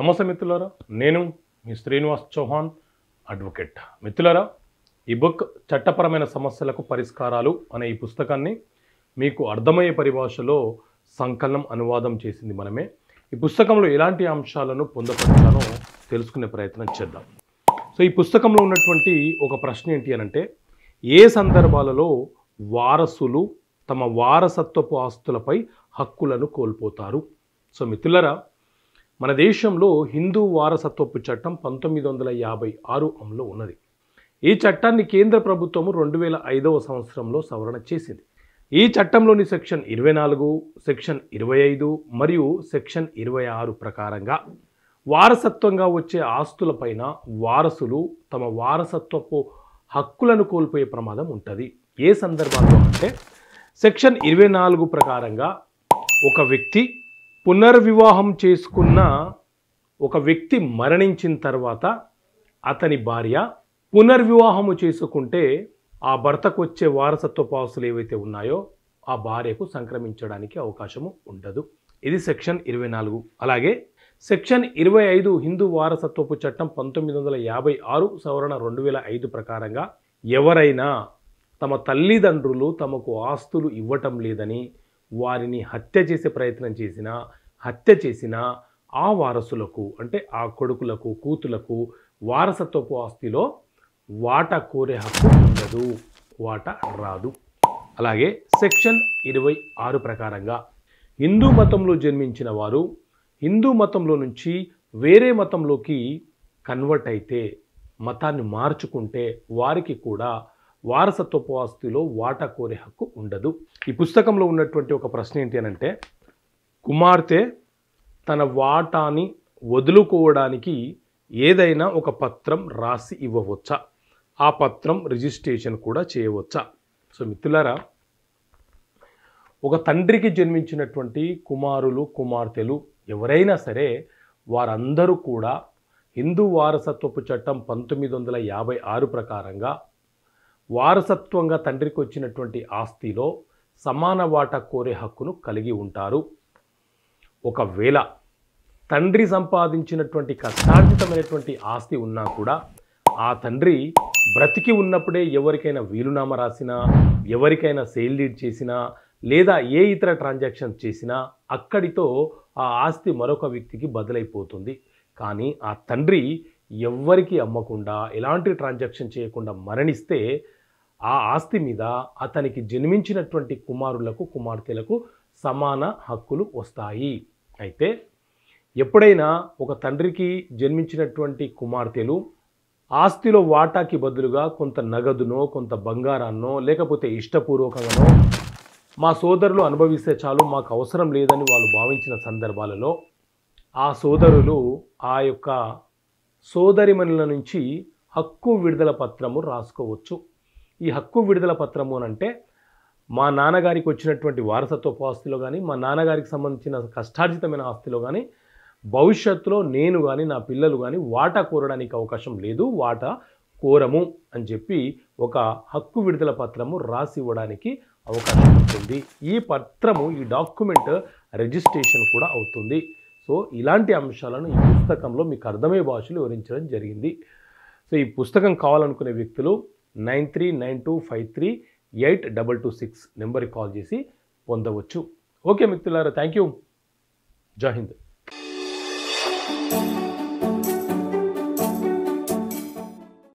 నమస్తే మిత్రులారా, నేను మీ శ్రీనివాస్ చౌహాన్ అడ్వకేట్. మిత్రులారా, ఈ బుక్ చట్టపరమైన సమస్యలకు పరిష్కారాలు అనే ఈ పుస్తకాన్ని మీకు అర్థమయ్యే పరిభాషలో సంకలనం అనువాదం చేసింది మనమే. ఈ పుస్తకంలో ఎలాంటి అంశాలను పొందపరచాలో తెలుసుకునే ప్రయత్నం చేద్దాం. సో ఈ పుస్తకంలో ఉన్నటువంటి ఒక ప్రశ్న ఏంటి అనంటే, ఏ సందర్భాలలో వారసులు తమ వారసత్వపు ఆస్తులపై హక్కులను కోల్పోతారు? సో మిత్రులారా, మన దేశంలో హిందూ వారసత్వపు చట్టం 1956 అమలు ఉన్నది. ఈ చట్టాన్ని కేంద్ర ప్రభుత్వము 2005వ సంవత్సరంలో సవరణ చేసింది. ఈ చట్టంలోని సెక్షన్ 24, సెక్షన్ 25 మరియు సెక్షన్ 26 ప్రకారంగా వారసత్వంగా వచ్చే ఆస్తులపైన వారసులు తమ వారసత్వపు హక్కులను కోల్పోయే ప్రమాదం ఉంటుంది. ఏ సందర్భాల్లో అంటే, సెక్షన్ 24 ప్రకారంగా ఒక వ్యక్తి పునర్వివాహం చేసుకున్న ఒక వ్యక్తి మరణించిన తర్వాత అతని భార్య పునర్వివాహము చేసుకుంటే ఆ భర్తకు వచ్చే వారసత్వపు ఆస్తులు ఏవైతే ఉన్నాయో ఆ భార్యకు సంక్రమించడానికి అవకాశము ఉండదు. ఇది సెక్షన్ 24. అలాగే సెక్షన్ 25 హిందూ వారసత్వపు చట్టం 1956 సవరణ 2005 ప్రకారంగా ఎవరైనా తమ తల్లిదండ్రులు తమకు ఆస్తులు ఇవ్వటం లేదని వారిని హత్య చేసే ప్రయత్నం చేసినా ఆ వారసులకు అంటే ఆ కొడుకులకు కూతులకు వారసత్వపు ఆస్తిలో వాటా కోరే హక్కు ఉండదు, వాటా రాదు. అలాగే సెక్షన్ 26 ప్రకారంగా హిందూ మతంలో జన్మించిన వారు హిందూ మతంలో నుంచి వేరే మతంలోకి కన్వర్ట్ అయితే, మతాన్ని మార్చుకుంటే వారికి కూడా వారసత్వపు ఆస్తిలో వాటా కోరే హక్కు ఉండదు. ఈ పుస్తకంలో ఉన్నటువంటి ఒక ప్రశ్న ఏంటి అనంటే, కుమార్తె తన వాటాని వదులుకోవడానికి ఏదైనా ఒక పత్రం రాసి ఇవ్వవచ్చా? ఆ పత్రం రిజిస్ట్రేషన్ కూడా చేయవచ్చా? సో మిత్రులారా, ఒక తండ్రికి జన్మించినటువంటి కుమారులు కుమార్తెలు ఎవరైనా సరే వారందరూ కూడా హిందూ వారసత్వపు చట్టం 1956 ప్రకారంగా వారసత్వంగా తండ్రికి వచ్చినటువంటి ఆస్తిలో సమాన వాటా కోరే హక్కును కలిగి ఉంటారు. ఒకవేళ తండ్రి సంపాదించినటువంటి కష్టార్జితమైనటువంటి ఆస్తి ఉన్నా కూడా ఆ తండ్రి బ్రతికి ఉన్నప్పుడే ఎవరికైనా వీలునామా రాసినా, ఎవరికైనా సేల్ డీడ్ చేసినా, లేదా ఏ ఇతర ట్రాన్సాక్షన్ చేసినా అక్కడితో ఆ ఆస్తి మరొక వ్యక్తికి బదులైపోతుంది. కానీ ఆ తండ్రి ఎవ్వరికి అమ్మకుండా ఎలాంటి ట్రాన్సాక్షన్ చేయకుండా మరణిస్తే ఆ ఆస్తి మీద అతనికి జన్మించినటువంటి కుమారులకు కుమార్తెలకు సమాన హక్కులు వస్తాయి. అయితే ఎప్పుడైనా ఒక తండ్రికి జన్మించినటువంటి కుమార్తెలు ఆస్తిలో వాటాకి బదులుగా కొంత నగదునో కొంత బంగారాన్నో లేకపోతే ఇష్టపూర్వకంగానో మా సోదరులు అనుభవిస్తే చాలు, మాకు అవసరం లేదని వాళ్ళు భావించిన సందర్భాలలో ఆ సోదరులు ఆ యొక్క సోదరిమణుల నుంచి హక్కు విడుదల పత్రము రాసుకోవచ్చు. ఈ హక్కు విడుదల పత్రము అంటే, మా నాన్నగారికి వచ్చినటువంటి వారసత్వపు ఆస్తిలో కానీ, మా నాన్నగారికి సంబంధించిన కష్టార్జితమైన ఆస్తిలో కానీ భవిష్యత్తులో నేను కానీ నా పిల్లలు కానీ వాటా కోరడానికి అవకాశం లేదు, వాటా కోరము అని చెప్పి ఒక హక్కు విడుదల పత్రము రాసి ఇవ్వడానికి అవకాశం ఉంటుంది. ఈ పత్రము, ఈ డాక్యుమెంట్ రిజిస్ట్రేషన్ కూడా అవుతుంది. సో ఇలాంటి అంశాలను ఈ పుస్తకంలో మీకు అర్థమయ్యే భాషలో వివరించడం జరిగింది. సో ఈ పుస్తకం కావాలనుకునే వ్యక్తులు 9392538226 నెంబర్కి కాల్ చేసి పొందవచ్చు. ఓకే మిత్రులారా, థ్యాంక్ యూ. జై హింద్.